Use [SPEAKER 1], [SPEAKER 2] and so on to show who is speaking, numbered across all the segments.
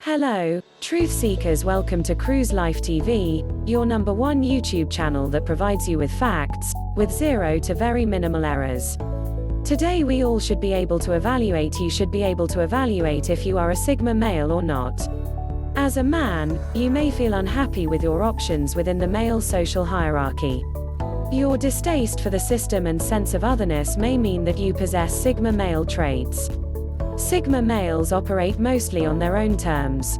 [SPEAKER 1] Hello, truth seekers, welcome to Krouzzlife TV, your #1 YouTube channel that provides you with facts, with zero to very minimal errors. Today we all should be able to evaluate, you should be able to evaluate if you are a Sigma male or not. As a man, you may feel unhappy with your options within the male social hierarchy. Your distaste for the system and sense of otherness may mean that you possess Sigma male traits. Sigma males operate mostly on their own terms.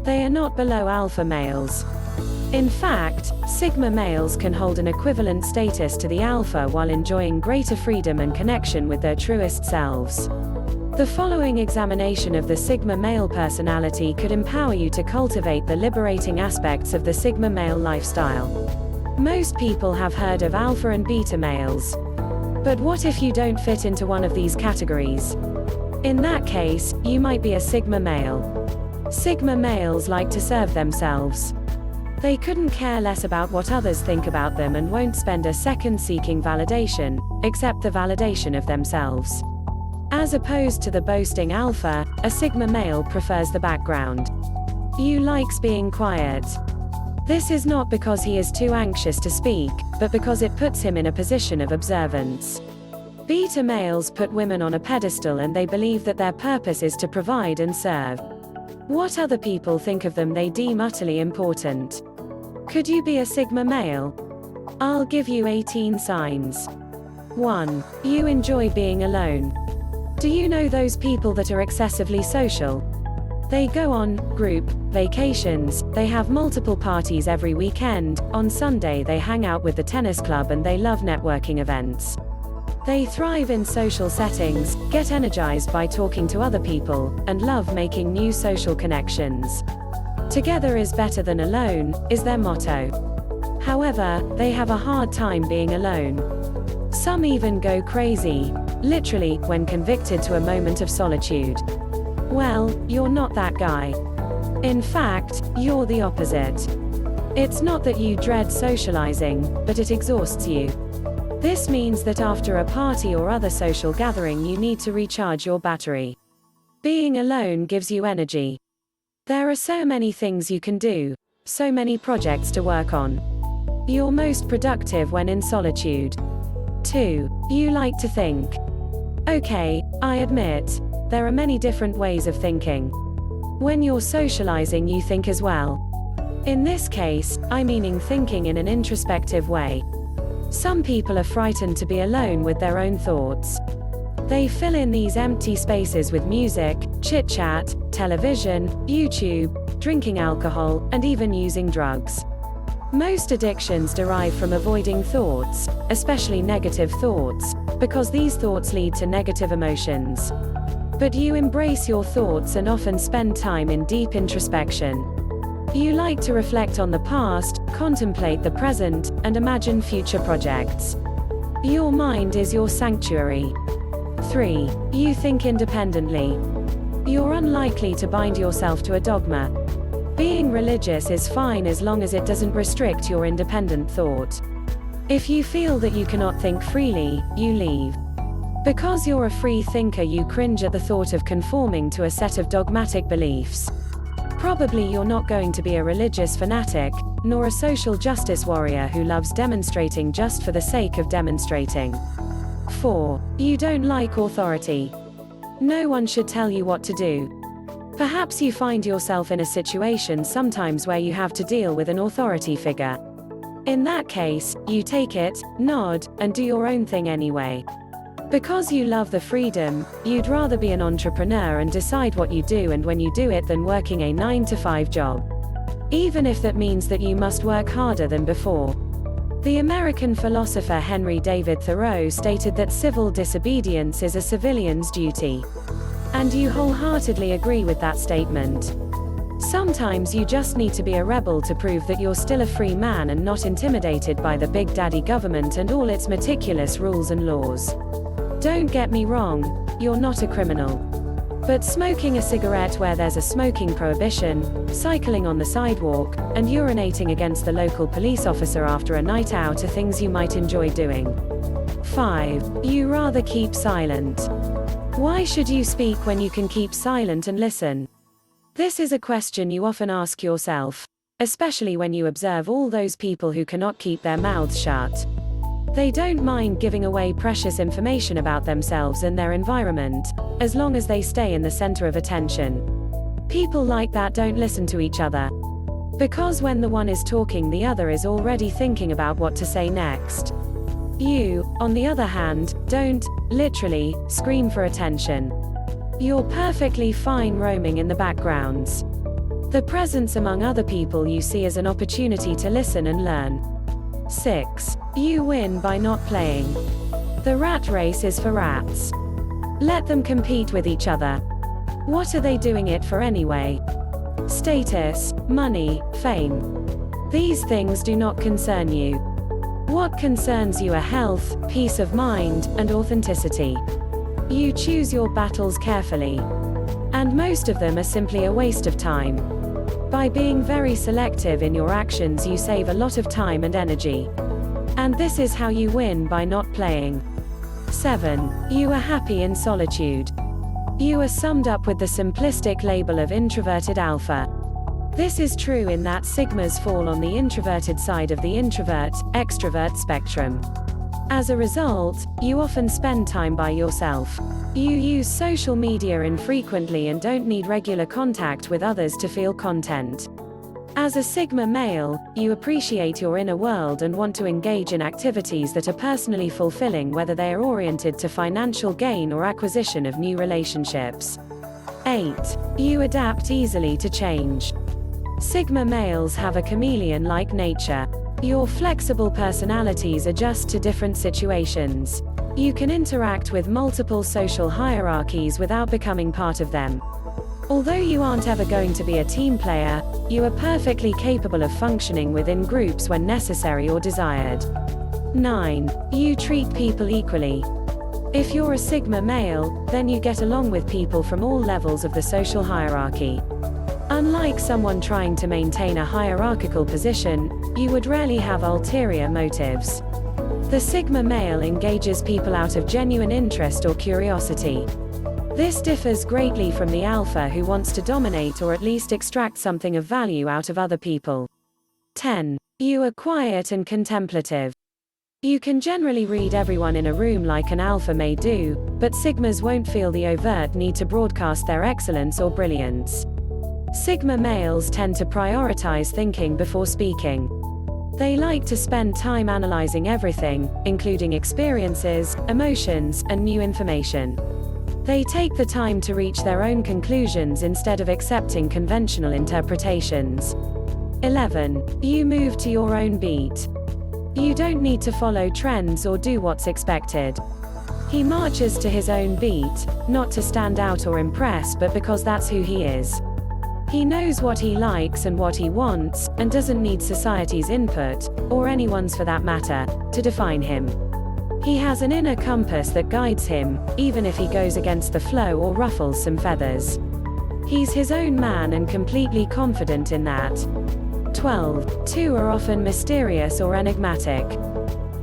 [SPEAKER 1] They are not below alpha males. In fact, Sigma males can hold an equivalent status to the alpha while enjoying greater freedom and connection with their truest selves. The following examination of the Sigma male personality could empower you to cultivate the liberating aspects of the Sigma male lifestyle. Most people have heard of alpha and beta males. But what if you don't fit into one of these categories? In that case, you might be a Sigma male. Sigma males like to serve themselves. They couldn't care less about what others think about them and won't spend a second seeking validation, except the validation of themselves. As opposed to the boasting alpha, a Sigma male prefers the background. You likes being quiet. This is not because he is too anxious to speak, but because it puts him in a position of observance. Beta males put women on a pedestal and they believe that their purpose is to provide and serve. What other people think of them they deem utterly important. Could you be a Sigma male? I'll give you 18 signs. 1. You enjoy being alone. Do you know those people that are excessively social? They go on group vacations, they have multiple parties every weekend, on Sunday they hang out with the tennis club and they love networking events. They thrive in social settings, get energized by talking to other people, and love making new social connections. Together is better than alone, is their motto. However, they have a hard time being alone. Some even go crazy, literally, when convicted to a moment of solitude. Well, you're not that guy. In fact, you're the opposite. It's not that you dread socializing, but it exhausts you. This means that after a party or other social gathering you need to recharge your battery. Being alone gives you energy. There are so many things you can do, so many projects to work on. You're most productive when in solitude. 2. You like to think. Okay, I admit, there are many different ways of thinking. When you're socializing you think as well. In this case, I'm meaning thinking in an introspective way. Some people are frightened to be alone with their own thoughts. They fill in these empty spaces with music, chit-chat, television, YouTube, drinking alcohol, and even using drugs. Most addictions derive from avoiding thoughts, especially negative thoughts, because these thoughts lead to negative emotions. But you embrace your thoughts and often spend time in deep introspection. You like to reflect on the past, contemplate the present, and imagine future projects. Your mind is your sanctuary. 3. You think independently. You're unlikely to bind yourself to a dogma. Being religious is fine as long as it doesn't restrict your independent thought. If you feel that you cannot think freely, you leave. Because you're a free thinker, you cringe at the thought of conforming to a set of dogmatic beliefs. Probably you're not going to be a religious fanatic, nor a social justice warrior who loves demonstrating just for the sake of demonstrating. 4. You don't like authority. No one should tell you what to do. Perhaps you find yourself in a situation sometimes where you have to deal with an authority figure. In that case, you take it, nod, and do your own thing anyway. Because you love the freedom, you'd rather be an entrepreneur and decide what you do and when you do it than working a 9-to-5 job. Even if that means that you must work harder than before. The American philosopher Henry David Thoreau stated that civil disobedience is a civilian's duty. And you wholeheartedly agree with that statement. Sometimes you just need to be a rebel to prove that you're still a free man and not intimidated by the big daddy government and all its meticulous rules and laws. Don't get me wrong, you're not a criminal. But smoking a cigarette where there's a smoking prohibition, cycling on the sidewalk, and urinating against the local police officer after a night out are things you might enjoy doing. 5. You rather keep silent. Why should you speak when you can keep silent and listen? This is a question you often ask yourself, especially when you observe all those people who cannot keep their mouths shut. They don't mind giving away precious information about themselves and their environment, as long as they stay in the center of attention. People like that don't listen to each other. Because when the one is talking, the other is already thinking about what to say next. You, on the other hand, don't, literally, scream for attention. You're perfectly fine roaming in the backgrounds. The presence among other people you see as an opportunity to listen and learn. 6. You win by not playing. The rat race is for rats. Let them compete with each other. What are they doing it for anyway? Status, money, fame. These things do not concern you. What concerns you are health, peace of mind, and authenticity. You choose your battles carefully. And most of them are simply a waste of time. By being very selective in your actions, you save a lot of time and energy. And this is how you win by not playing. 7. You are happy in solitude. You are summed up with the simplistic label of introverted alpha. This is true in that sigmas fall on the introverted side of the introvert-extrovert spectrum. As a result, you often spend time by yourself. You use social media infrequently and don't need regular contact with others to feel content. As a Sigma male, you appreciate your inner world and want to engage in activities that are personally fulfilling, whether they are oriented to financial gain or acquisition of new relationships. 8. You adapt easily to change. Sigma males have a chameleon-like nature. Your flexible personalities adjust to different situations. You can interact with multiple social hierarchies without becoming part of them. Although you aren't ever going to be a team player, you are perfectly capable of functioning within groups when necessary or desired. 9. You treat people equally. If you're a Sigma male, then you get along with people from all levels of the social hierarchy. Unlike someone trying to maintain a hierarchical position, you would rarely have ulterior motives. The Sigma male engages people out of genuine interest or curiosity. This differs greatly from the alpha, who wants to dominate or at least extract something of value out of other people. 10. You are quiet and contemplative. You can generally read everyone in a room like an alpha may do, but Sigmas won't feel the overt need to broadcast their excellence or brilliance. Sigma males tend to prioritize thinking before speaking. They like to spend time analyzing everything, including experiences, emotions, and new information. They take the time to reach their own conclusions instead of accepting conventional interpretations. 11. You move to your own beat. You don't need to follow trends or do what's expected. He marches to his own beat, not to stand out or impress, but because that's who he is. He knows what he likes and what he wants, and doesn't need society's input, or anyone's for that matter, to define him. He has an inner compass that guides him, even if he goes against the flow or ruffles some feathers. He's his own man and completely confident in that. 12. 2 are often mysterious or enigmatic.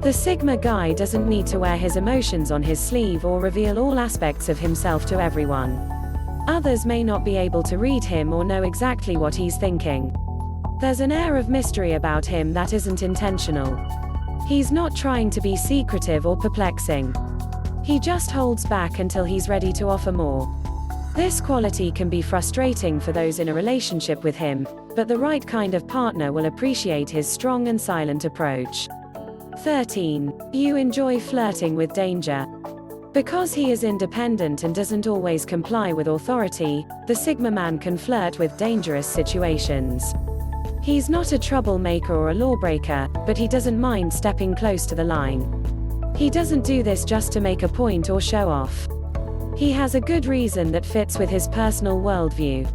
[SPEAKER 1] The Sigma guy doesn't need to wear his emotions on his sleeve or reveal all aspects of himself to everyone. Others may not be able to read him or know exactly what he's thinking. There's an air of mystery about him that isn't intentional. He's not trying to be secretive or perplexing. He just holds back until he's ready to offer more. This quality can be frustrating for those in a relationship with him, but the right kind of partner will appreciate his strong and silent approach. 13. You enjoy flirting with danger. Because he is independent and doesn't always comply with authority, the Sigma man can flirt with dangerous situations. He's not a troublemaker or a lawbreaker, but he doesn't mind stepping close to the line. He doesn't do this just to make a point or show off. He has a good reason that fits with his personal worldview.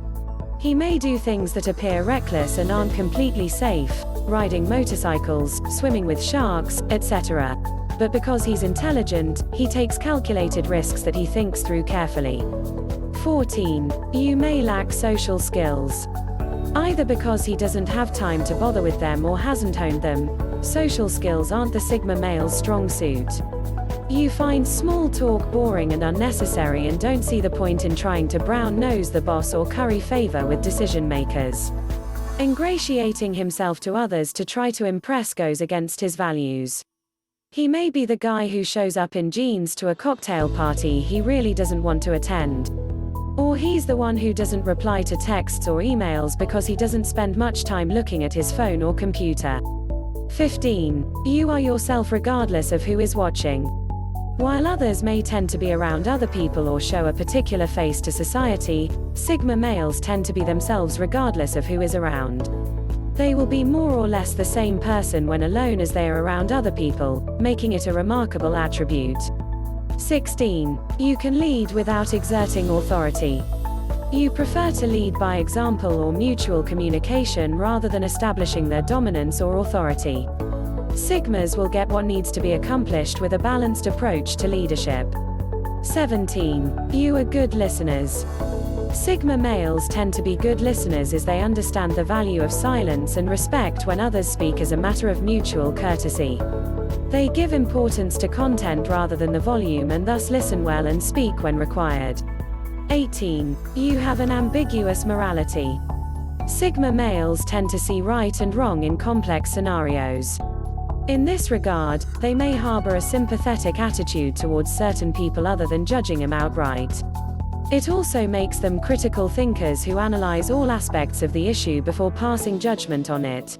[SPEAKER 1] He may do things that appear reckless and aren't completely safe, riding motorcycles, swimming with sharks, etc. But because he's intelligent, he takes calculated risks that he thinks through carefully. 14. You may lack social skills. Either because he doesn't have time to bother with them or hasn't honed them, social skills aren't the Sigma male's strong suit. You find small talk boring and unnecessary and don't see the point in trying to brown-nose the boss or curry favor with decision makers. Ingratiating himself to others to try to impress goes against his values. He may be the guy who shows up in jeans to a cocktail party he really doesn't want to attend. Or he's the one who doesn't reply to texts or emails because he doesn't spend much time looking at his phone or computer. 15. You are yourself regardless of who is watching. While others may tend to be around other people or show a particular face to society, Sigma males tend to be themselves regardless of who is around. They will be more or less the same person when alone as they are around other people, making it a remarkable attribute. 16. You can lead without exerting authority. You prefer to lead by example or mutual communication rather than establishing their dominance or authority. Sigmas will get what needs to be accomplished with a balanced approach to leadership. 17. You are good listeners. Sigma males tend to be good listeners as they understand the value of silence and respect when others speak as a matter of mutual courtesy. They give importance to content rather than the volume and thus listen well and speak when required. 18. You have an ambiguous morality. Sigma males tend to see right and wrong in complex scenarios. In this regard, they may harbor a sympathetic attitude towards certain people other than judging them outright. It also makes them critical thinkers who analyze all aspects of the issue before passing judgment on it.